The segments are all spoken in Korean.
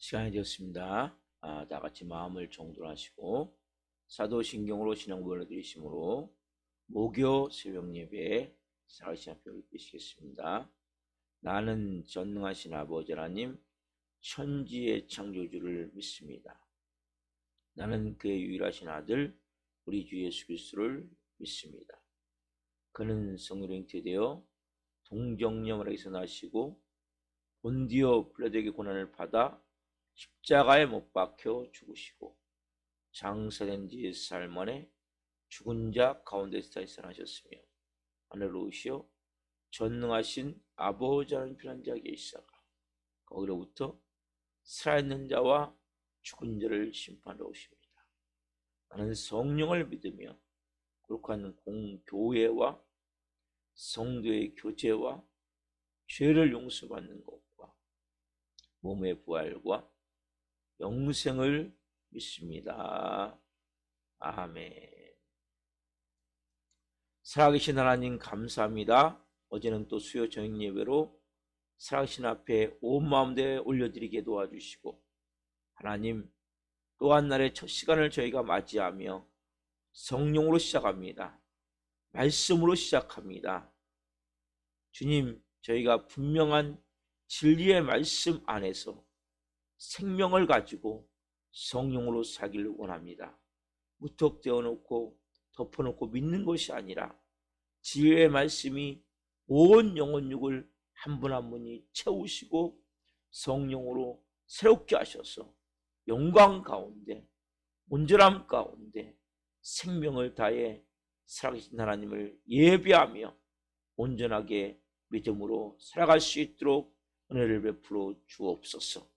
시간이 되었습니다. 다 같이 마음을 정돈하시고 사도신경으로 신앙고백을 드리심으로 목요 새벽 예배에 살아계신 앞에 계시겠습니다. 나는 전능하신 아버지 하나님 천지의 창조주를 믿습니다. 나는 그의 유일하신 아들 우리 주 예수 그리스도를 믿습니다. 그는 성령으로 잉태되어 동정녀마리아에서 나시고 본디오 빌라도에게 고난을 받아 십자가에 못 박혀 죽으시고 장사된 지 사흘 만에 죽은 자 가운데서 다시 살아나셨으며 하늘로 오시어 전능하신 아버지 하나님 편한 자에게 계시다가 거기로부터 살아있는 자와 죽은 자를 심판하러 오십니다. 나는 성령을 믿으며 거룩한 공교회와 성도의 교제와 죄를 용서받는 것과 몸의 부활과 영생을 믿습니다. 아멘. 살아계신 하나님 감사합니다. 어제는 또 수요 저녁 예배로 살아계신 앞에 온 마음 다해 올려드리게 도와주시고 하나님 또 한 날의 첫 시간을 저희가 맞이하며 성령으로 시작합니다. 말씀으로 시작합니다. 주님, 저희가 분명한 진리의 말씀 안에서 생명을 가지고 성령으로 살기를 원합니다. 무턱대어 놓고 덮어놓고 믿는 것이 아니라 진리의 말씀이 온 영혼육을 한 분 한 분이 채우시고 성령으로 새롭게 하셔서 영광 가운데 온전함 가운데 생명을 다해 살아계신 하나님을 예배하며 온전하게 믿음으로 살아갈 수 있도록 은혜를 베풀어 주옵소서.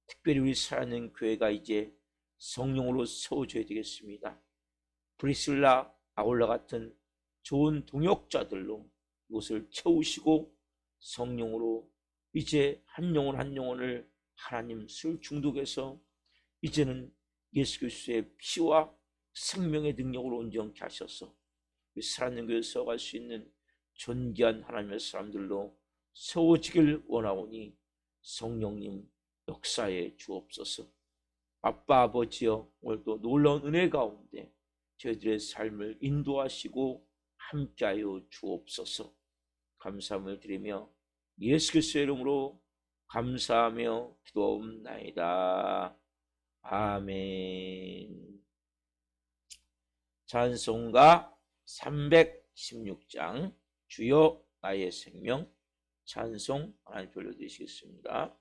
특별히 우리 살아있는 교회가 이제 성령으로 세워져야 되겠습니다. 브리실라, 아울라 같은 좋은 동역자들로 이곳을 채우시고 성령으로 이제 한 영혼 한 영혼을 하나님 술 중독에서 이제는 예수 그리스도의 피와 생명의 능력으로 온전케 하셔서 우리 살아있는 교회에 세워갈 수 있는 존귀한 하나님의 사람들로 세워지길 원하오니 성령님 역사에 주옵소서. 아빠 아버지여, 오늘도 놀라운 은혜 가운데 저희들의 삶을 인도하시고 함께하여 주옵소서. 감사함을 드리며 예수 그리스도의 이름으로 감사하며 기도하옵나이다. 아멘. 찬송가 316장 주여 나의 생명 찬송 하나님 돌려드리시겠습니다.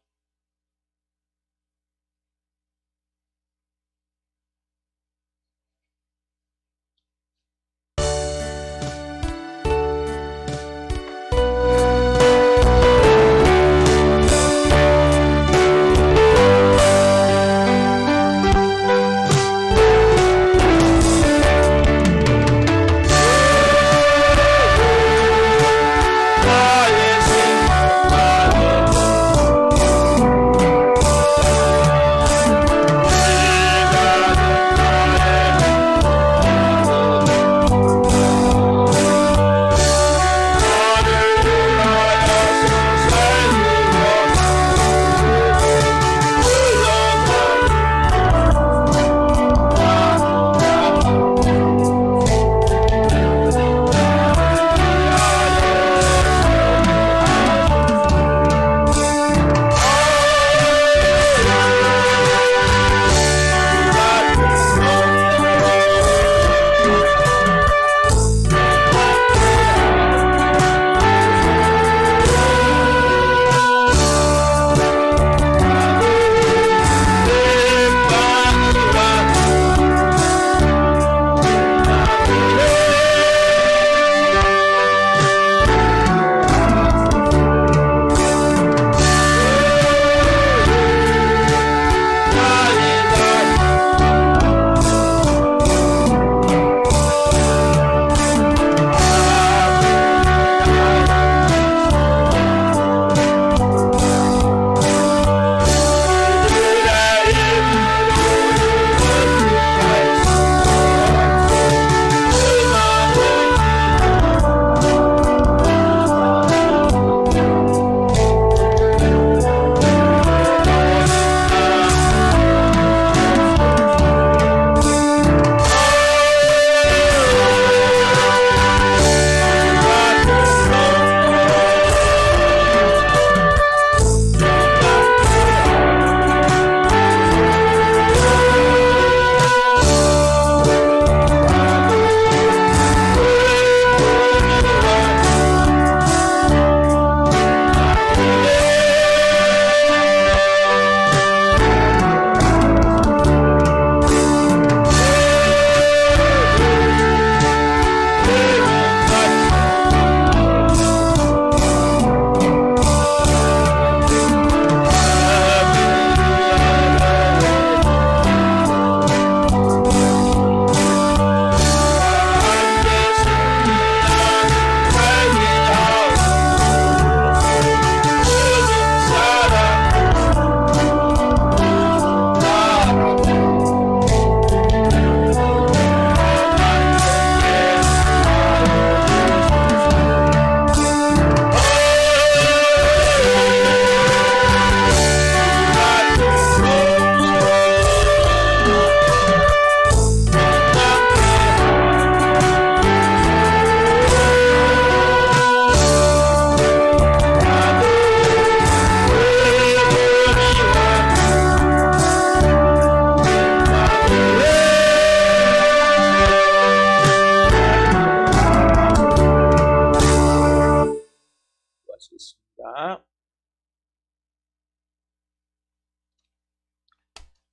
기도하겠습니다.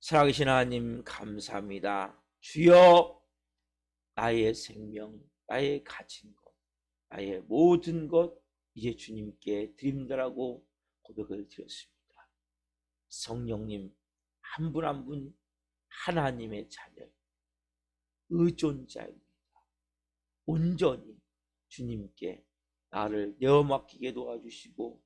살아계신 하나님 감사합니다. 주여, 나의 생명, 나의 가진 것, 나의 모든 것 이제 주님께 드립니다라고 고백을 드렸습니다. 성령님, 한 분 한 분 하나님의 자녀, 의존자입니다. 온전히 주님께 나를 내어맡기게 도와주시고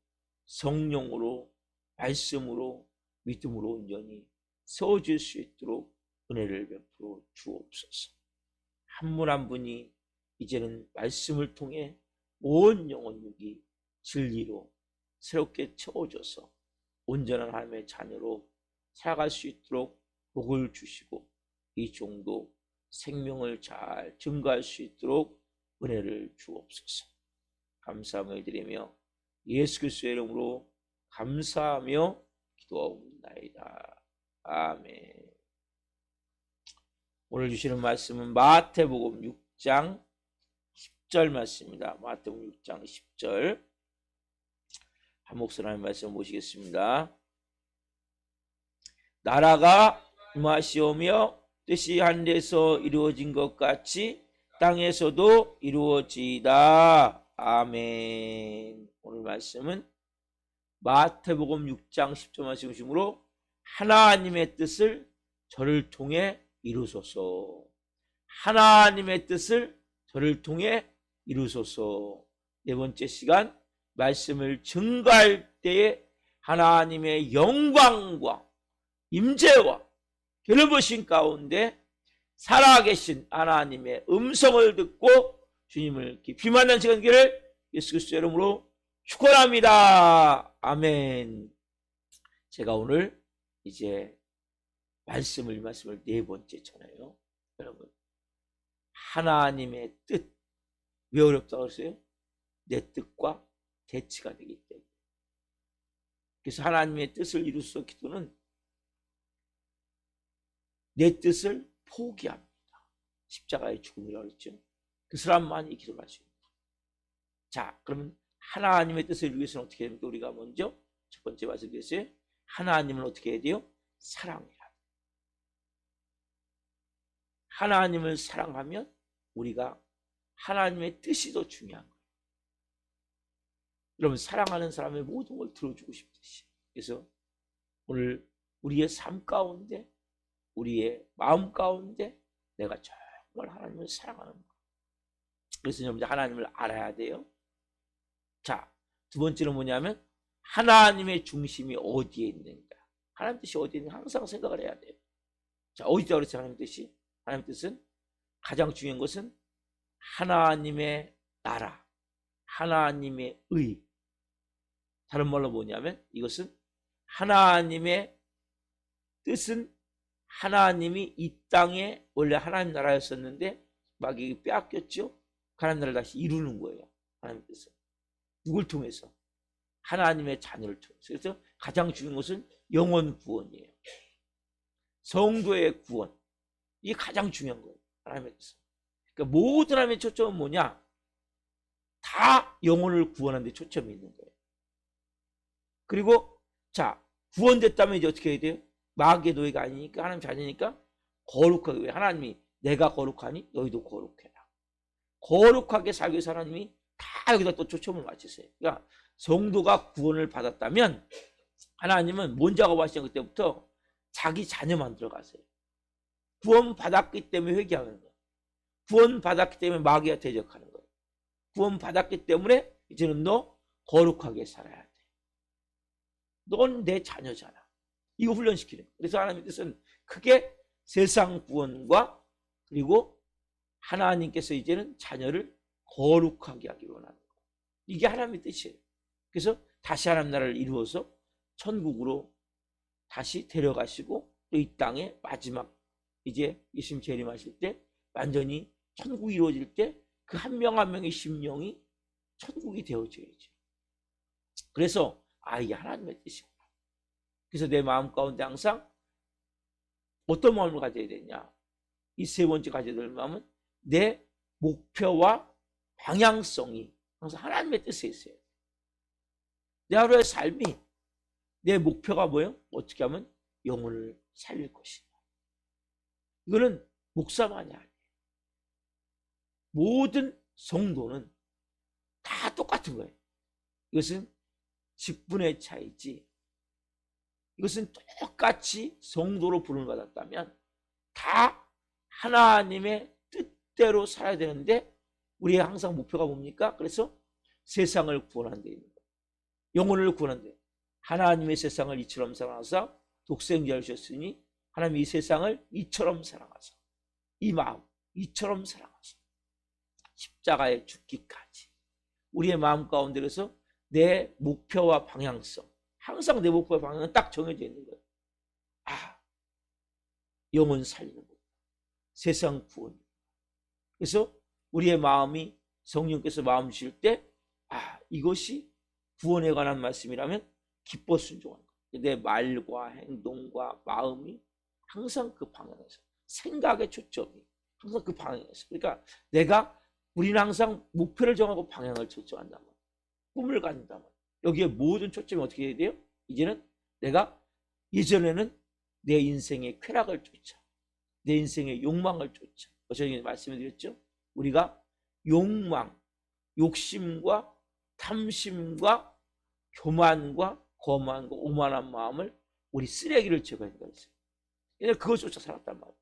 성령으로, 말씀으로, 믿음으로 온전히 세워질 수 있도록 은혜를 베풀어 주옵소서. 한 분 한 분이 이제는 말씀을 통해 온 영혼 육이 진리로 새롭게 채워져서 온전한 하나님의 자녀로 살아갈 수 있도록 복을 주시고 이 종도 생명을 잘 증거할 수 있도록 은혜를 주옵소서. 감사함을 드리며 예수 그리스도의 이름으로 감사하며 기도하옵나이다. 아멘. 오늘 주시는 말씀은 마태복음 6장 10절 말씀입니다. 마태복음 6장 10절 한 목소리 하나님 말씀 보시겠습니다. 나라가 임하시오며 뜻이 하늘에서 이루어진 것 같이 땅에서도 이루어지이다. 아멘. 오늘 말씀은 마태복음 6장 10절 말씀이므로 하나님의 뜻을 저를 통해 이루소서. 하나님의 뜻을 저를 통해 이루소서. 네 번째 시간 말씀을 증거할 때에 하나님의 영광과 임재와 결부신 가운데 살아계신 하나님의 음성을 듣고 주님을 깊이 만난 시간 되기를 예수 그리스도 이름으로 축원합니다. 아멘. 제가 오늘 이제 말씀을 네 번째 전해요. 여러분, 하나님의 뜻, 왜 어렵다고 했어요? 내 뜻과 대치가 되기 때문에. 그래서 하나님의 뜻을 이루소서 기도는 내 뜻을 포기합니다. 십자가의 죽음이라고 했죠. 그 사람만이 기도를 할 수 있습니다. 자, 그러면 하나님의 뜻을 이루기 위해서는 어떻게 됩니까? 우리가 먼저 첫 번째 말씀드렸어요. 하나님을 어떻게 해야 돼요? 사랑해야 돼요. 하나님을 사랑하면 우리가 하나님의 뜻이 더 중요한 거예요. 여러분, 사랑하는 사람의 모든 걸 들어주고 싶듯이. 그래서 오늘 우리의 삶 가운데, 우리의 마음 가운데 내가 정말 하나님을 사랑하는 거. 그래서 여러분 하나님을 알아야 돼요. 자, 두 번째는 뭐냐면 하나님의 중심이 어디에 있는가. 하나님 뜻이 어디에 있는가 항상 생각을 해야 돼요. 자, 어디다 그랬어요? 하나님 뜻이? 하나님 뜻은 가장 중요한 것은 하나님의 나라, 하나님의 의. 다른 말로 뭐냐면 이것은 하나님의 뜻은 하나님이 이 땅에 원래 하나님 나라였었는데 막 이게 빼앗겼죠. 하나님 나라를 다시 이루는 거예요. 하나님 뜻은 누굴 통해서? 하나님의 자녀를 통해서. 그래서 가장 중요한 것은 영혼 구원이에요. 성도의 구원. 이게 가장 중요한 거예요. 하나님의 뜻은. 그러니까 모든 하나님의 초점은 뭐냐? 다 영혼을 구원하는 데 초점이 있는 거예요. 그리고 자, 구원됐다면 이제 어떻게 해야 돼요? 마귀의 노예가 아니니까 하나님 자녀니까 거룩하게. 왜? 하나님이 내가 거룩하니 너희도 거룩해라. 거룩하게 살기 위해서 하나님이 다 여기다 또 초점을 맞추세요. 그러니까 성도가 구원을 받았다면 하나님은 뭔 작업하시냐 그때부터 자기 자녀만 들어가세요. 구원 받았기 때문에 회개하는 거예요. 구원 받았기 때문에 마귀가 대적하는 거예요. 구원 받았기 때문에 이제는 너 거룩하게 살아야 돼. 넌 내 자녀잖아. 이거 훈련시키는 거예요. 그래서 하나님의 뜻은 크게 세상 구원과 그리고 하나님께서 이제는 자녀를 거룩하게 하기 원하는 거예요. 이게 하나님의 뜻이에요. 그래서 다시 하나님 나라를 이루어서 천국으로 다시 데려가시고 또 이 땅에 마지막 이제 예수님 재림하실 때 완전히 천국이 이루어질 때 그 한 명 한 명의 심령이 천국이 되어져야죠. 그래서 이게 하나님의 뜻이구나. 그래서 내 마음 가운데 항상 어떤 마음을 가져야 되냐. 이 세 번째 가져야 될 마음은 내 목표와 방향성이 항상 하나님의 뜻에 있어요. 내 하루의 삶이, 내 목표가 뭐예요? 어떻게 하면 영혼을 살릴 것이냐. 이거는 목사만이 아니에요. 모든 성도는 다 똑같은 거예요. 이것은 직분의 차이지, 이것은 똑같이 성도로 부름을 받았다면 다 하나님의 뜻대로 살아야 되는데, 우리의 항상 목표가 뭡니까? 그래서 세상을 구원하는 데 있는 거예요. 영혼을 구원하는 데. 하나님의 세상을 이처럼 사랑하사 독생자를 주셨으니 하나님이 이 세상을 이처럼 사랑하사, 이 마음 이처럼 사랑하사 십자가에 죽기까지. 우리의 마음 가운데 그래서 내 목표와 방향성, 항상 내 목표와 방향은 딱 정해져 있는 거예요. 영혼 살리는 것, 세상 구원. 그래서 우리의 마음이, 성령께서 마음 주실 때 이것이 구원에 관한 말씀이라면 기뻐 순종하는 거예요. 내 말과 행동과 마음이 항상 그 방향에서, 생각의 초점이 항상 그 방향에서. 그러니까 우리는 항상 목표를 정하고 방향을 결정한다면, 꿈을 갖는다면 여기에 모든 초점이 어떻게 해야 돼요? 이제는 내가, 예전에는 내 인생의 쾌락을 쫓아, 내 인생의 욕망을 쫓아. 저희가 말씀을 드렸죠. 우리가 욕망, 욕심과 탐심과 교만과 거만과 오만한 마음을, 우리 쓰레기를 제거해야 했어요. 얘는 그걸 쫓아 살았단 말이에요.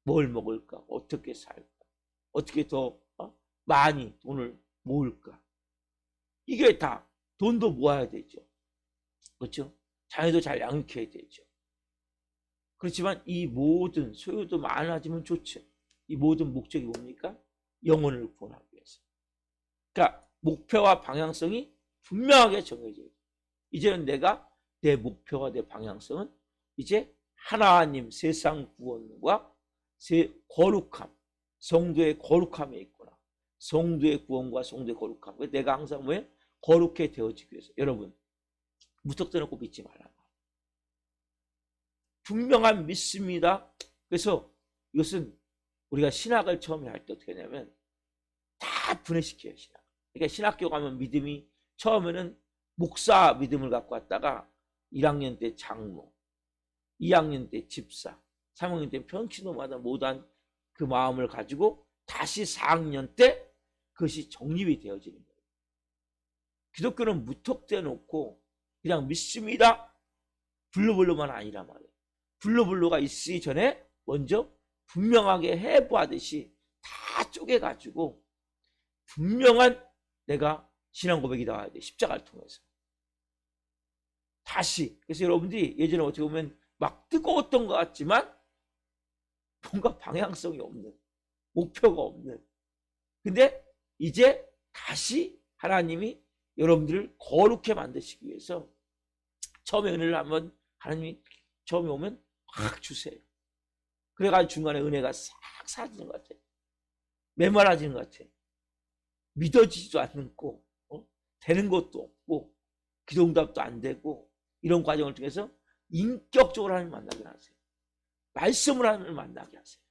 뭘 먹을까? 어떻게 살까? 어떻게 더 많이 돈을 모을까? 이게 다 돈도 모아야 되죠. 그렇죠? 자녀도 잘 양육해야 되죠. 그렇지만 이 모든 소유도 많아지면 좋죠. 이 모든 목적이 뭡니까? 영혼을 구원하기 위해서. 그러니까 목표와 방향성이 분명하게 정해져요. 이제는 내 목표와 내 방향성은 이제 하나님 세상 구원과 거룩함, 성도의 거룩함에 있구나. 성도의 구원과 성도의 거룩함. 내가 항상 뭐예요? 거룩해 되어지기 위해서. 여러분, 무턱대놓고 믿지 말라. 분명한 믿습니다. 그래서 이것은 우리가 신학을 처음에 할 때 어떻게 하냐면 다 분해시켜요, 신학. 그러니까 신학교 가면 믿음이 처음에는 목사 믿음을 갖고 왔다가 1학년 때 장로, 2학년 때 집사, 3학년 때 평신도마다 못한 그 마음을 가지고 다시 4학년 때 그것이 정립이 되어지는 거예요. 기독교는 무턱대 놓고 그냥 믿습니다. 블루블루만 아니란 말이에요. 블루블루가 있기 전에 먼저 분명하게 해부하듯이 다 쪼개가지고 분명한 내가 신앙 고백이 나와야 돼. 십자가를 통해서. 다시. 그래서 여러분들이 예전에 어떻게 보면 막 뜨거웠던 것 같지만 뭔가 방향성이 없는, 목표가 없는. 근데 이제 다시 하나님이 여러분들을 거룩해 만드시기 위해서 처음에 은혜를 한번 하나님이 처음에 오면 확 주세요. 그래가지고 중간에 은혜가 싹 사라지는 것 같아요. 메말라지는 것 같아요. 믿어지지도 않고 되는 것도 없고 기도응답도 안 되고, 이런 과정을 통해서 인격적으로 하나님 만나게 하세요. 말씀을 하나님을 만나게 하세요.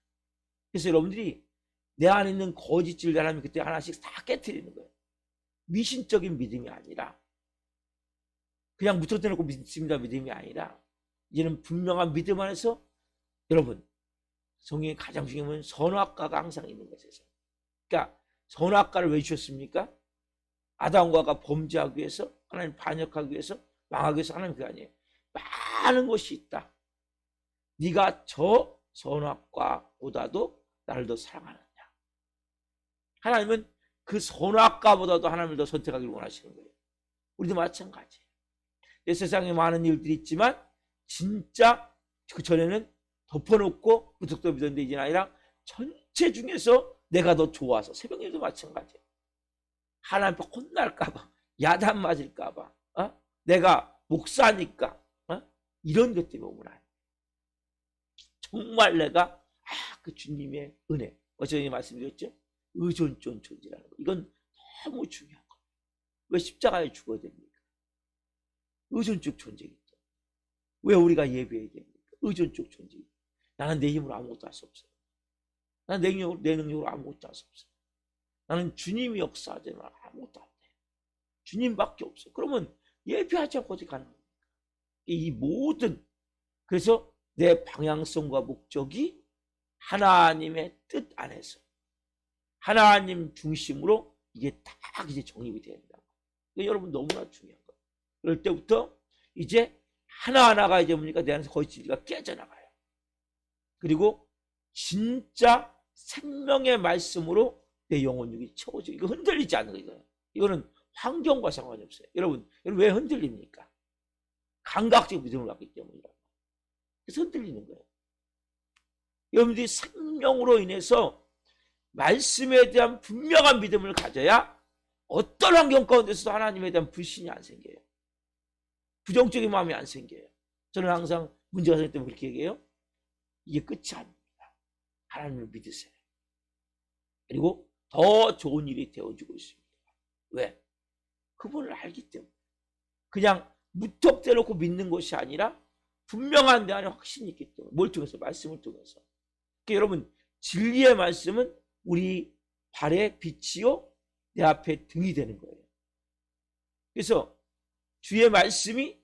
그래서 여러분들이 내 안에 있는 거짓을 하나님 그때 하나씩 다 깨트리는 거예요. 미신적인 믿음이 아니라, 그냥 무턱대놓고 믿습니다 믿음이 아니라, 이제는 분명한 믿음 안에서, 여러분 성경에 가장 중요한 건 선악과가 항상 있는 것이에요. 그러니까 선악과를 왜 주셨습니까? 아담과 하와가 범죄하기 위해서, 하나님 반역하기 위해서, 망하기 위해서. 하나님 그게 아니에요. 많은 것이 있다. 네가 저 선악과보다도 나를 더 사랑하느냐. 하나님은 그 선악과보다도 하나님을 더 선택하기를 원하시는 거예요. 우리도 마찬가지예요. 내 세상에 많은 일들이 있지만 진짜 그 전에는 덮어놓고 무턱대고 믿었는데 이제는 아니라 전체 중에서 내가 더 좋아서. 새벽에도 마찬가지예요. 하나님 앞에 혼날까봐, 야단 맞을까봐, 내가 목사니까, 이런 것 때문에 오면 안 돼. 정말 내가 그 주님의 은혜, 어제 말씀드렸죠? 의존적 존재라는 거. 이건 너무 중요한 거예요. 왜 십자가에 죽어야 됩니까? 의존적 존재이기 때문에. 왜 우리가 예배해야 됩니까? 의존적 존재이기 때문에. 나는 내 힘으로 아무것도 할 수 없어요. 나는 내 능력으로 아무것도 할 수 없어요. 나는 주님이 역사하지 않으면 아무것도 안 돼. 주님밖에 없어. 그러면 예배하지 않고 어떻게 가는 겁니까? 이 모든, 그래서 내 방향성과 목적이 하나님의 뜻 안에서 하나님 중심으로 이게 딱 이제 정립이 된다. 여러분 너무나 중요한 거예요. 그럴 때부터 이제 하나하나가 이제 뭡니까? 내 안에서 거의 진리가 깨져나가요. 그리고 진짜 생명의 말씀으로 내 영혼육이 채워져. 이거 흔들리지 않는 거예요. 이거는 환경과 상관이 없어요. 여러분 왜 흔들립니까? 감각적 믿음을 갖기 때문이라고. 그래서 흔들리는 거예요. 여러분들이 생명으로 인해서 말씀에 대한 분명한 믿음을 가져야 어떤 환경 가운데서도 하나님에 대한 불신이 안 생겨요. 부정적인 마음이 안 생겨요. 저는 항상 문제가 생길 때 그렇게 얘기해요. 이게 끝이 아닙니다. 하나님을 믿으세요. 그리고 더 좋은 일이 되어주고 있습니다. 왜? 그분을 알기 때문에. 그냥 무턱대놓고 믿는 것이 아니라 분명한 데 안에 확신이 있기 때문에. 뭘 통해서? 말씀을 통해서. 그러니까 여러분 진리의 말씀은 우리 발의 빛이요 내 앞에 등이 되는 거예요. 그래서 주의 말씀이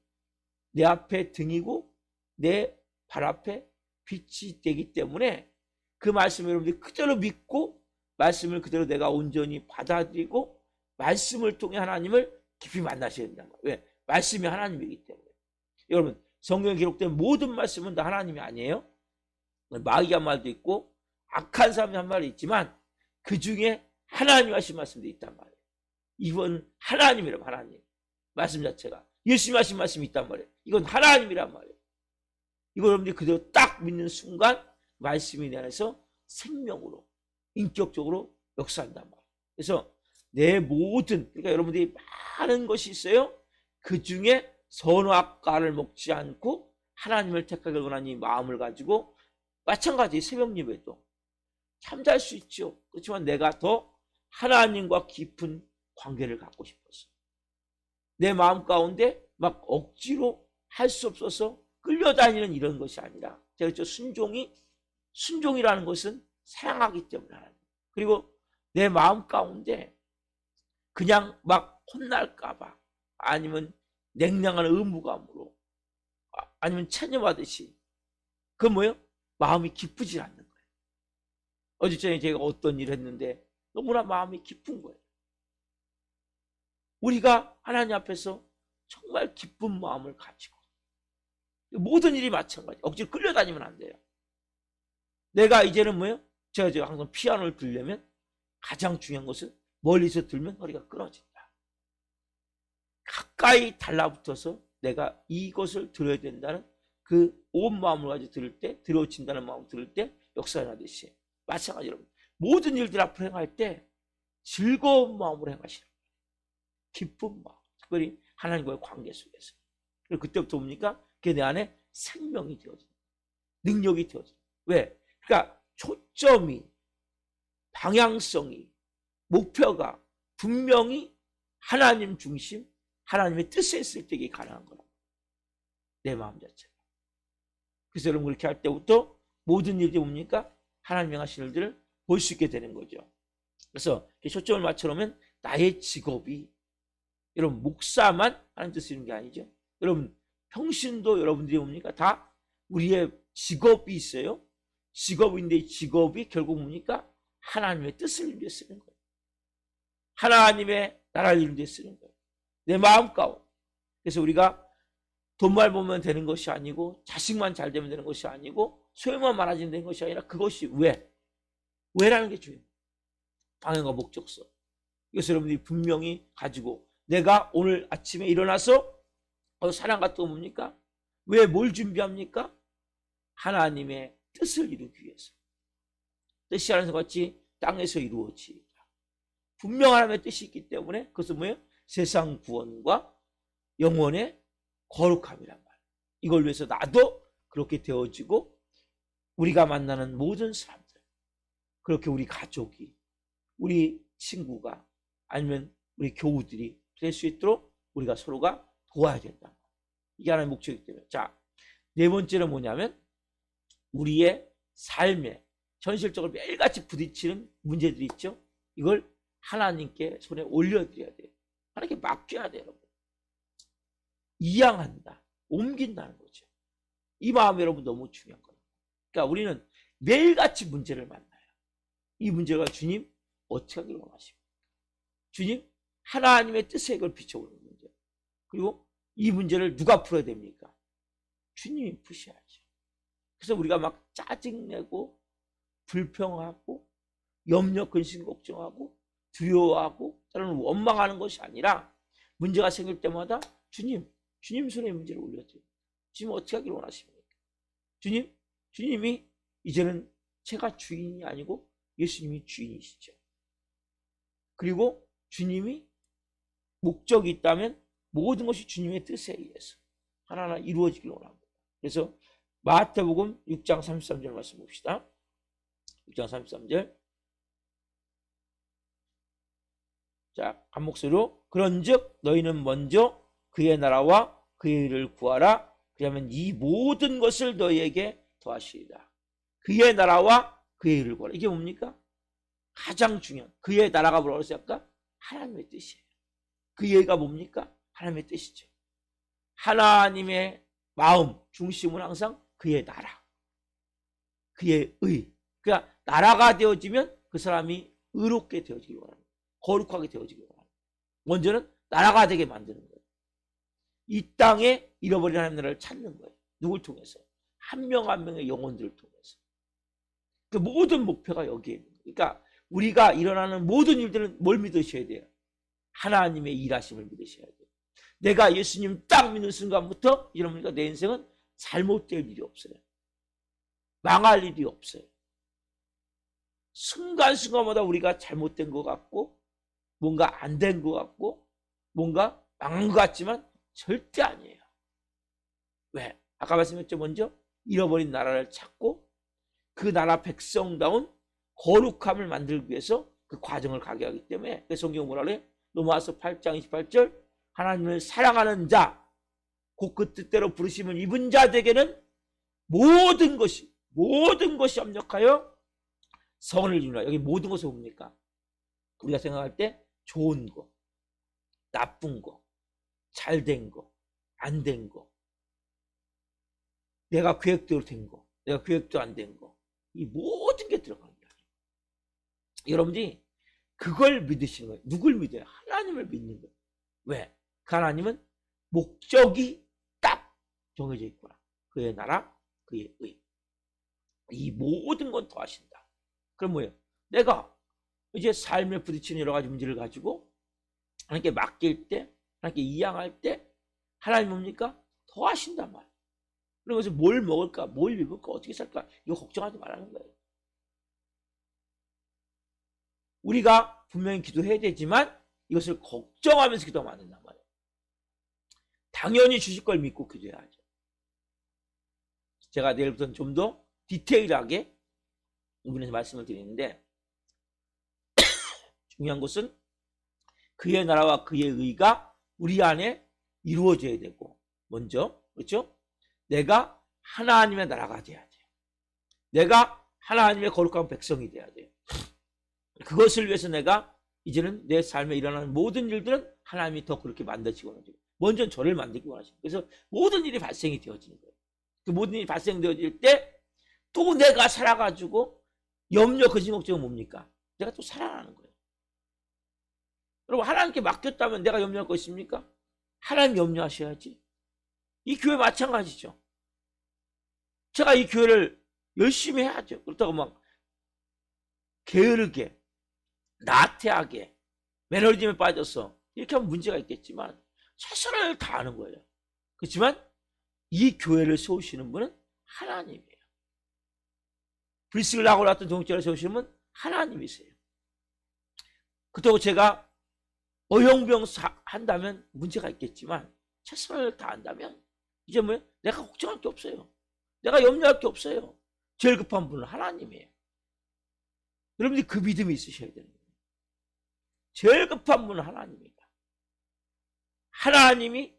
내 앞에 등이고 내 발 앞에 빛이 되기 때문에 그 말씀을 여러분들이 그대로 믿고 말씀을 그대로 내가 온전히 받아들이고 말씀을 통해 하나님을 깊이 만나셔야 된다는 거예요. 왜? 말씀이 하나님이기 때문에. 여러분 성경에 기록된 모든 말씀은 다 하나님이 아니에요. 마귀가 한 말도 있고 악한 사람이 한 말이 있지만 그 중에 하나님 하신 말씀도 있단 말이에요. 이건 하나님이라고. 하나님 말씀 자체가 예수님 하신 말씀이 있단 말이에요. 이건 하나님이란 말이에요. 이거 여러분들이 그대로 딱 믿는 순간 말씀이 내 안에서 생명으로 인격적으로 역사한단 말이에요. 그래서 내 모든, 그러니까 여러분들이 많은 것이 있어요. 그 중에 선악과를 먹지 않고 하나님을 택하길 원하는 이 마음을 가지고 마찬가지 새벽 예배도 참 잘 수 있죠. 그렇지만 내가 더 하나님과 깊은 관계를 갖고 싶어서 내 마음 가운데 막 억지로 할 수 없어서 끌려다니는 이런 것이 아니라 제가 그랬죠. 순종이라는 것은 사랑하기 때문에 하나님. 그리고 내 마음 가운데 그냥 막 혼날까 봐 아니면 냉랭한 의무감으로 아니면 체념하듯이 그건 뭐예요? 마음이 기쁘지 않는 거예요. 어제 전에 제가 어떤 일을 했는데 너무나 마음이 기쁜 거예요. 우리가 하나님 앞에서 정말 기쁜 마음을 가지고 모든 일이 마찬가지. 억지로 끌려다니면 안 돼요. 내가 이제는 뭐예요? 제가 항상 피아노를 들려면 가장 중요한 것은 멀리서 들면 허리가 끊어진다. 가까이 달라붙어서 내가 이것을 들어야 된다는 그 온 마음을 가지고 들을 때, 들어진다는 마음을 들을 때 역사가 나듯이 마찬가지. 여러분 모든 일들 앞으로 행할 때 즐거운 마음으로 행하시라. 기쁜 마음, 특별히 하나님과의 관계 속에서. 그리고 그때부터 뭡니까? 그게 내 안에 생명이 되어진다. 능력이 되어진다. 왜? 그러니까 초점이, 방향성이, 목표가 분명히 하나님 중심, 하나님의 뜻에 있을 때 이게 가능한 거라고. 내 마음 자체가. 그래서 여러분 그렇게 할 때부터 모든 일이 뭡니까? 하나님이 하신 일들을 볼 수 있게 되는 거죠. 그래서 초점을 맞춰놓으면 나의 직업이, 여러분 목사만 하나님 뜻을 이루는 게 아니죠. 여러분 평신도 여러분들이 뭡니까? 다 우리의 직업이 있어요. 직업인데 직업이 결국 뭡니까? 하나님의 뜻을 이루는 데 쓰는 거예요. 하나님의 나라를 이루는 데 쓰는 거예요. 내 마음 가운데. 그래서 우리가 돈만 보면 되는 것이 아니고 자식만 잘 되면 되는 것이 아니고 소유만 많아지면 되는 것이 아니라 그것이 왜? 왜라는 게 중요해요. 방향과 목적성. 이것을 여러분들이 분명히 가지고 내가 오늘 아침에 일어나서 사랑 같은 거 뭡니까? 왜 뭘 준비합니까? 하나님의 뜻을 이루기 위해서. 뜻이 하나님과 같이 땅에서 이루어지리라. 분명 하나님의 뜻이 있기 때문에 그것은 뭐예요? 세상 구원과 영혼의 거룩함이란 말. 이걸 위해서 나도 그렇게 되어지고 우리가 만나는 모든 사람들, 그렇게 우리 가족이, 우리 친구가 아니면 우리 교우들이 될 수 있도록 우리가 서로가 도와야 된다. 이게 하나의 목적이기 때문에. 자, 네 번째는 뭐냐면 우리의 삶에 현실적으로 매일같이 부딪히는 문제들이 있죠. 이걸 하나님께 손에 올려드려야 돼요. 하나님께 맡겨야 돼요. 여러분. 이양한다, 옮긴다는 거죠. 이 마음이 여러분 너무 중요한 거예요. 그러니까 우리는 매일같이 문제를 만나요. 이 문제가 주님 어떻게 하길 원하십니까? 주님 하나님의 뜻에 이걸 비춰보는 문제. 그리고 이 문제를 누가 풀어야 됩니까? 주님이 푸셔야죠. 그래서 우리가 막 짜증내고 불평하고 염려 근심 걱정하고 두려워하고 때로는 원망하는 것이 아니라 문제가 생길 때마다 주님 손에 문제를 올려드립니다. 주님 어떻게 하길 원하십니까? 주님이 이제는 제가 주인이 아니고 예수님이 주인이시죠. 그리고 주님이 목적이 있다면 모든 것이 주님의 뜻에 의해서 하나하나 이루어지길 원합니다. 그래서 마태복음 6장 33절 말씀 봅시다. 6장 33절. 자, 한 목소리로 그런즉 너희는 먼저 그의 나라와 그의 의를 구하라. 그러면 이 모든 것을 너희에게 더하시리라. 그의 나라와 그의 의를 구하라. 이게 뭡니까? 가장 중요한 그의 나라가 뭐라고 했어요? 아까 하나님의 뜻이에요. 그의 의가 뭡니까? 하나님의 뜻이죠. 하나님의 마음 중심은 항상 그의 나라, 그의 의. 그러니까 나라가 되어지면 그 사람이 의롭게 되어지기 원합니다. 거룩하게 되어지기 원합니다. 먼저는 나라가 되게 만드는 거예요. 이 땅에 잃어버린 하나님 나라를 찾는 거예요. 누굴 통해서? 한 명 한 명의 영혼들을 통해서. 그 모든 목표가 여기에 있는 거예요. 그러니까 우리가 일어나는 모든 일들은 뭘 믿으셔야 돼요? 하나님의 일하심을 믿으셔야 돼요. 내가 예수님 딱 믿는 순간부터 여러분과 내 인생은 잘못될 일이 없어요. 망할 일이 없어요. 순간순간마다 우리가 잘못된 것 같고 뭔가 안 된 것 같고 뭔가 망한 것 같지만 절대 아니에요. 왜? 아까 말씀했죠. 먼저 잃어버린 나라를 찾고 그 나라 백성다운 거룩함을 만들기 위해서 그 과정을 가게 하기 때문에 성경 뭐라 그래? 로마서 8장 28절 하나님을 사랑하는 자 곧 그 뜻대로 부르심을 입은 자에게는 모든 것이 합력하여 선을 이루라. 여기 모든 것이 뭡니까? 우리가 생각할 때 좋은 거, 나쁜 거, 잘된 거, 안 된 거, 내가 계획대로 된 거, 내가 계획대로 안 된 거, 이 모든 게 들어갑니다. 여러분들이 그걸 믿으시는 거예요. 누굴 믿어요? 하나님을 믿는 거예요. 왜? 그 하나님은 목적이 딱 정해져 있구나. 그의 나라, 그의 의. 이 모든 건 더하신다. 그럼 뭐예요? 내가 이제 삶에 부딪히는 여러 가지 문제를 가지고 하나님께 맡길 때, 하나님께 이양할 때 하나님 뭡니까? 더하신단 말이에요. 그러면서 뭘 먹을까? 뭘 입을까? 어떻게 살까? 이거 걱정하지 말라는 거예요. 우리가 분명히 기도해야 되지만 이것을 걱정하면서 기도하면 안 된단 말이에요. 당연히 주실 걸 믿고 기도해야죠. 제가 내일부터는 좀 더 디테일하게 이분에서 말씀을 드리는데 중요한 것은 그의 나라와 그의 의가 우리 안에 이루어져야 되고 먼저 그렇죠? 내가 하나님의 나라가 돼야 돼요. 내가 하나님의 거룩한 백성이 돼야 돼요. 그것을 위해서 내가 이제는 내 삶에 일어나는 모든 일들은 하나님이 더 그렇게 만드시고 원하시고 먼저 저를 만들기 원하시고 그래서 모든 일이 발생이 되어지는 거예요. 그 모든 일이 발생되어질 때 또 내가 살아가지고 염려 근심 걱정은 뭡니까? 내가 또 살아나는 거예요. 여러분 하나님께 맡겼다면 내가 염려할 거 있습니까? 하나님 염려하셔야지. 이 교회 마찬가지죠. 제가 이 교회를 열심히 해야죠. 그렇다고 막 게으르게 나태하게 매너리즘에 빠져서 이렇게 하면 문제가 있겠지만 최선을 다하는 거예요. 그렇지만 이 교회를 세우시는 분은 하나님이에요. 브리스를 하고 났던 동역자를 세우시는 분은 하나님이세요. 그렇다고 제가 어영병 한다면 문제가 있겠지만 최선을 다한다면 이제 뭐예요? 내가 걱정할 게 없어요. 내가 염려할 게 없어요. 제일 급한 분은 하나님이에요. 여러분들이 그 믿음이 있으셔야 되는 거예요. 제일 급한 분은 하나님입니다. 하나님이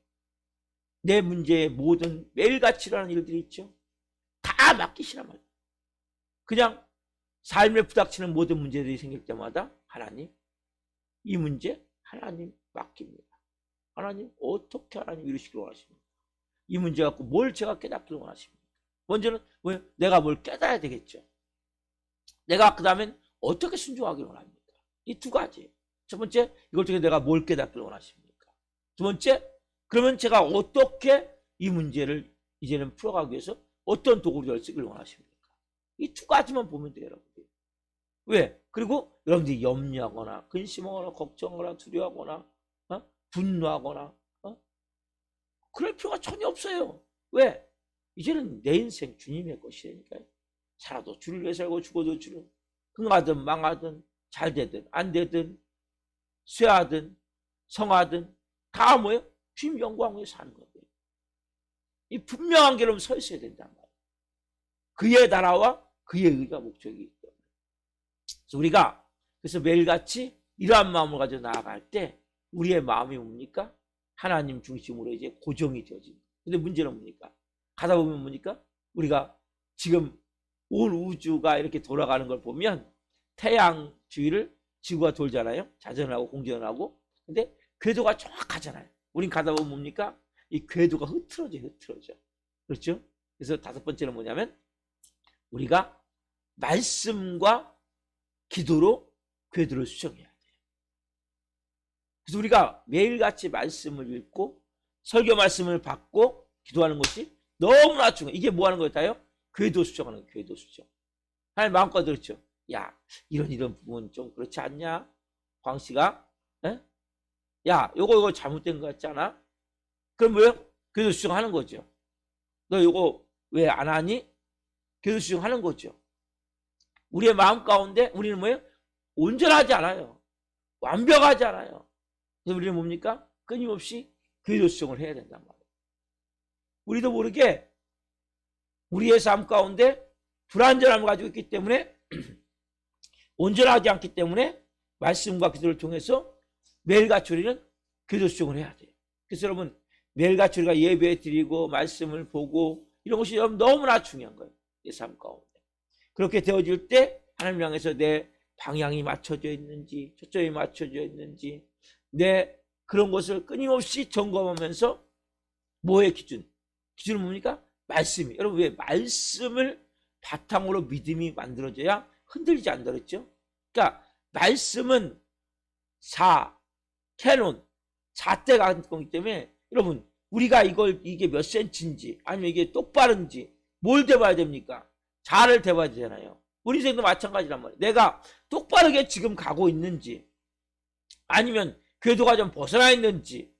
내 문제의 모든 매일같이 일어나는 일들이 있죠. 다 맡기시란 말이에요. 그냥 삶에 부닥치는 모든 문제들이 생길 때마다 하나님 이 문제 하나님 맡깁니다. 하나님 어떻게 하나님 이루시기를 원하십니까? 이 문제 갖고 뭘 제가 깨닫기를 원하십니까? 먼저는 왜 내가 뭘 깨달아야 되겠죠. 내가 그 다음엔 어떻게 순종하기를 원합니까? 이 두 가지. 첫 번째, 이걸 통해 내가 뭘 깨닫기를 원하십니까? 두 번째, 그러면 제가 어떻게 이 문제를 이제는 풀어가기 위해서 어떤 도구를 쓰기를 원하십니까? 이 두 가지만 보면 돼요, 여러분들. 왜? 그리고 여러분들이 염려하거나 근심하거나 걱정하거나 두려워하거나 분노하거나 그럴 필요가 전혀 없어요. 왜? 이제는 내 인생 주님의 것이니까요. 살아도 주를 위해 살고 죽어도 주를, 흥하든 망하든 잘되든 안되든 쇠하든 성하든 다 뭐예요? 주님 영광 위에 사는 거예요. 이 분명한 길로 서 있어야 된단 말이에요. 그의 나라와 그의 의가 목적이기 때문에. 그래서 우리가 매일같이 이러한 마음을 가지고 나아갈 때 우리의 마음이 뭡니까? 하나님 중심으로 이제 고정이 되어집니다. 근데 문제는 뭡니까? 가다 보면 뭡니까? 우리가 지금 온 우주가 이렇게 돌아가는 걸 보면 태양 주위를 지구가 돌잖아요. 자전하고 공전하고. 근데 궤도가 정확하잖아요. 우린 가다 보면 뭡니까? 이 궤도가 흐트러져. 그렇죠? 그래서 다섯 번째는 뭐냐면 우리가 말씀과 기도로 궤도를 수정해야 돼요. 그래서 우리가 매일같이 말씀을 읽고 설교 말씀을 받고 기도하는 것이 너무나 중요해요. 이게 뭐 하는 거였다요? 궤도 수정하는 거예요. 궤도 수정. 하나님 마음껏 그렇죠. 야, 이런 부분 좀 그렇지 않냐? 광씨가? 야, 요거 잘못된 거 같지 않아? 그럼 뭐예요? 궤도 수정하는 거죠. 너 요거 왜 안 하니? 궤도 수정하는 거죠. 우리의 마음 가운데 우리는 뭐예요? 온전하지 않아요. 완벽하지 않아요. 그래서 우리는 뭡니까? 끊임없이 궤도 수정을 해야 된단 말이에요. 우리도 모르게 우리의 삶 가운데 불완전함을 가지고 있기 때문에 온전하지 않기 때문에 말씀과 기도를 통해서 매일같이 우리는 궤도 수정을 해야 돼요. 그래서 여러분 매일같이 우리가 예배 드리고 말씀을 보고 이런 것이 여러분 너무나 중요한 거예요. 내 삶 가운데. 그렇게 되어질 때 하나님 향해서 내 방향이 맞춰져 있는지 초점이 맞춰져 있는지 내 그런 것을 끊임없이 점검하면서 뭐의 기준? 기준은 뭡니까? 말씀이. 여러분 왜 말씀을 바탕으로 믿음이 만들어져야 흔들리지 않는다 그랬죠? 그러니까 말씀은 캐논, 잣대가 거기 때문에 여러분 우리가 이게 몇 센치인지 아니면 이게 똑바른지 뭘 대봐야 됩니까? 자를 대봐야 되잖아요. 우리 인생도 마찬가지란 말이에요. 내가 똑바르게 지금 가고 있는지 아니면 궤도가 좀 벗어나 있는지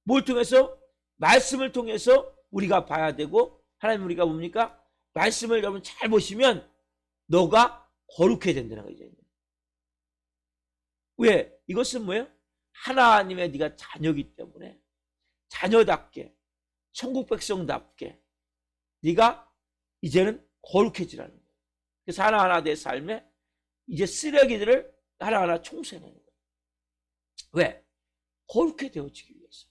뭘 통해서? 말씀을 통해서 우리가 봐야 되고 하나님 우리가 뭡니까? 말씀을 여러분 잘 보시면 너가 거룩해야 된다는 거죠. 왜? 이것은 뭐예요? 하나님의 네가 자녀이기 때문에 자녀답게 천국 백성답게 네가 이제는 거룩해지라는 거예요. 그래서 하나하나 내 삶에 이제 쓰레기들을 하나하나 청소해내는 거예요. 왜? 거룩해 되어지기 위해서.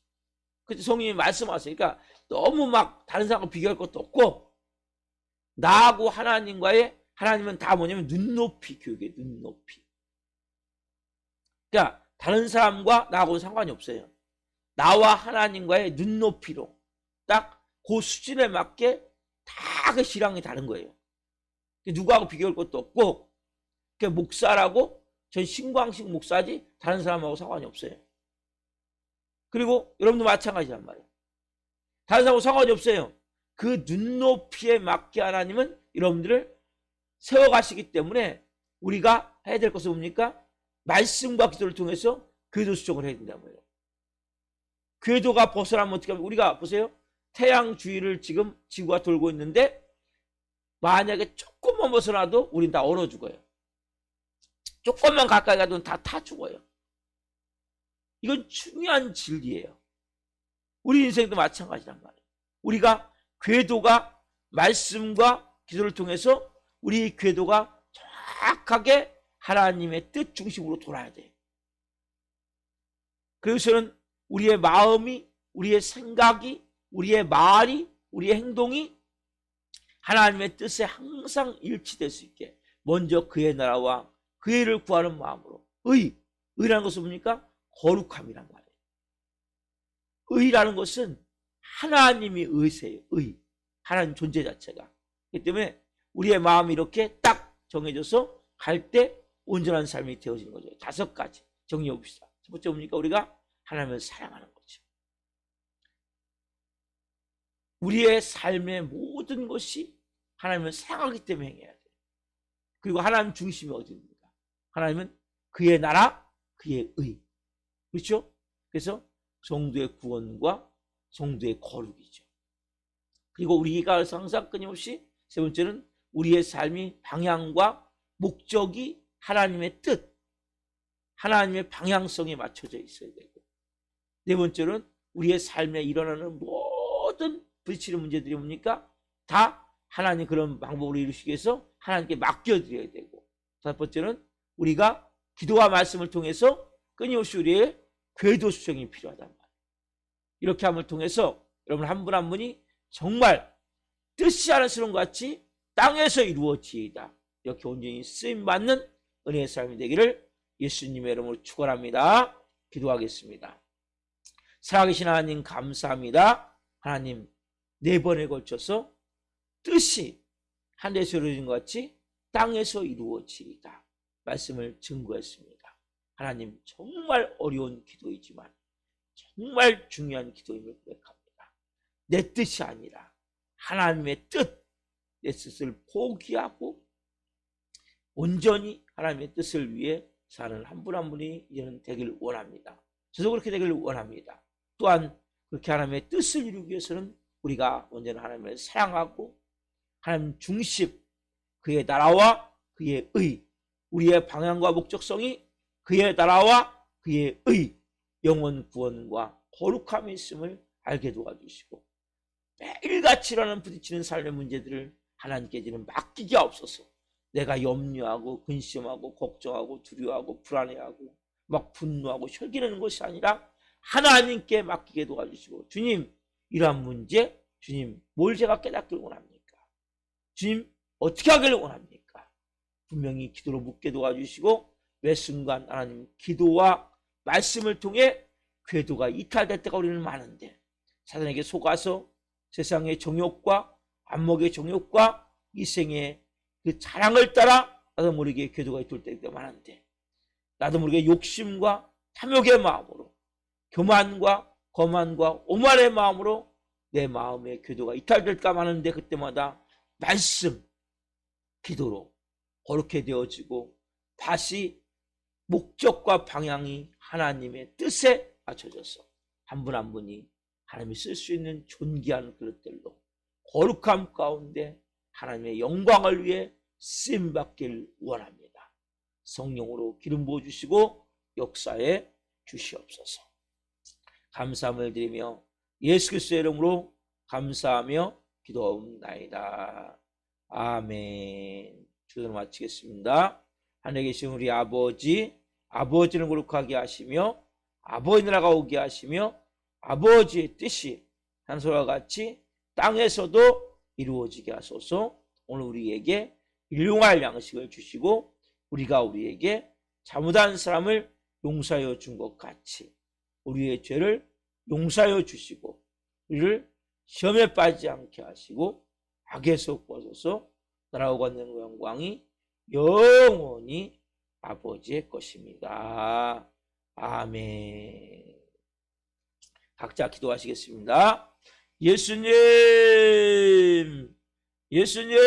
그래서 성령님이 말씀하세요. 그러니까 너무 막 다른 사람과 비교할 것도 없고 나하고 하나님은 다 뭐냐면 눈높이 교육이에요. 눈높이. 그러니까 다른 사람과 나하고는 상관이 없어요. 나와 하나님과의 눈높이로 딱 그 수준에 맞게 다 그 신앙이 다른 거예요. 누구하고 비교할 것도 없고 목사라고 전 신광식 목사지 다른 사람하고 상관이 없어요. 그리고 여러분도 마찬가지란 말이에요. 다른 사람하고 상관이 없어요. 그 눈높이에 맞게 하나님은 여러분들을 세워가시기 때문에 우리가 해야 될 것은 뭡니까? 말씀과 기도를 통해서 궤도 수정을 해야 된다는 거예요. 궤도가 벗어나면 어떻게 하면 우리가 보세요. 태양 주위를 지금 지구가 돌고 있는데 만약에 조금만 벗어나도 우린 다 얼어 죽어요. 조금만 가까이 가도 다 타 죽어요. 이건 중요한 진리예요. 우리 인생도 마찬가지란 말이에요. 우리가 궤도가 말씀과 기도를 통해서 우리 궤도가 정확하게 하나님의 뜻 중심으로 돌아야 돼요. 그래서는 우리의 마음이, 우리의 생각이, 우리의 말이, 우리의 행동이 하나님의 뜻에 항상 일치될 수 있게 먼저 그의 나라와 그의 일을 구하는 마음으로 의라는 것은 뭡니까? 거룩함이란 말이에요. 의라는 것은 하나님이 의세요. 의. 하나님 존재 자체가. 그렇기 때문에 우리의 마음이 이렇게 딱 정해져서 갈 때 온전한 삶이 되어지는 거죠. 5가지 정리해 봅시다. 첫 번째 뭡니까? 우리가 하나님을 사랑하는 거죠. 우리의 삶의 모든 것이 하나님을 사랑하기 때문에 행해야 돼요. 그리고 하나님 중심이 어디입니까? 하나님은 그의 나라, 그의 의. 그렇죠? 그래서 성도의 구원과 성도의 거룩이죠. 그리고 우리가 항상 끊임없이 세 번째는 우리의 삶이 방향과 목적이 하나님의 뜻, 하나님의 방향성에 맞춰져 있어야 되고, 네 번째는 우리의 삶에 일어나는 모든 부딪히는 문제들이 뭡니까? 다 하나님 그런 방법으로 이루시기 위해서 하나님께 맡겨드려야 되고, 다섯 번째는 우리가 기도와 말씀을 통해서 끊임없이 우리의 궤도 수정이 필요하단 말이에요. 이렇게 함을 통해서 여러분 한 분 한 분이 정말 뜻이 하나스러운 것 같이 땅에서 이루어지이다. 이렇게 온전히 쓰임받는 은혜의 삶이 되기를 예수님의 이름으로 축원합니다. 기도하겠습니다. 살아계신 하나님 감사합니다. 하나님 4번에 걸쳐서 뜻이 하늘에서 이루어진 것 같이 땅에서 이루어지이다. 말씀을 증거했습니다. 하나님 정말 어려운 기도이지만 정말 중요한 기도임을 고백합니다. 내 뜻이 아니라 하나님의 뜻, 내 뜻을 포기하고 온전히 하나님의 뜻을 위해 사는 한 분 한 분이 이제는 되기를 원합니다. 저도 그렇게 되기를 원합니다. 또한 그렇게 하나님의 뜻을 이루기 위해서는 우리가 언제나 하나님을 사랑하고 하나님 중심, 그의 나라와 그의 의, 우리의 방향과 목적성이 그의 나라와 그의 의, 영원 구원과 거룩함이 있음을 알게 도와주시고 매일같이 일어나는 부딪히는 삶의 문제들을 하나님께 이제는 맡기게 없어서 내가 염려하고 근심하고 걱정하고 두려워하고 불안해하고 막 분노하고 혈기내는 것이 아니라 하나님께 맡기게 도와주시고, 주님 이러한 문제, 주님 뭘 제가 깨닫기를 원합니까? 주님 어떻게 하기를 원합니까? 분명히 기도로 묻게 도와주시고 매 순간 하나님 기도와 말씀을 통해 궤도가 이탈될 때가 우리는 많은데 사단에게 속아서 세상의 정욕과 안목의 정욕과 이생의 그 자랑을 따라 나도 모르게 궤도가 이탈 때가 많은데 나도 모르게 욕심과 탐욕의 마음으로 교만과 거만과 오만의 마음으로 내 마음의 궤도가 이탈될까 하는데 그때마다 말씀, 기도로 거룩해 되어지고 다시 목적과 방향이 하나님의 뜻에 맞춰져서 한 분 한 분이 하나님이 쓸 수 있는 존귀한 그릇들로 거룩함 가운데 하나님의 영광을 위해 쓰임받기를 원합니다. 성령으로 기름 부어주시고 역사에 주시옵소서. 감사함을 드리며 예수 그리스도의 이름으로 감사하며 기도하옵나이다. 아멘. 기도를 마치겠습니다. 하늘에 계신 우리 아버지, 아버지를 거룩하게 하시며 아버지 나라가 오게 하시며 아버지의 뜻이 산소와 같이 땅에서도 이루어지게 하소서. 오늘 우리에게 일용할 양식을 주시고 우리가 우리에게 잘못한 사람을 용서하여 준 것 같이 우리의 죄를 용서하여 주시고 우리를 시험에 빠지지 않게 하시고 악에서 구하소서. 나라와 권능과 영광이 영원히 아버지의 것입니다. 아멘. 각자 기도하시겠습니다. 예수님, 예수님.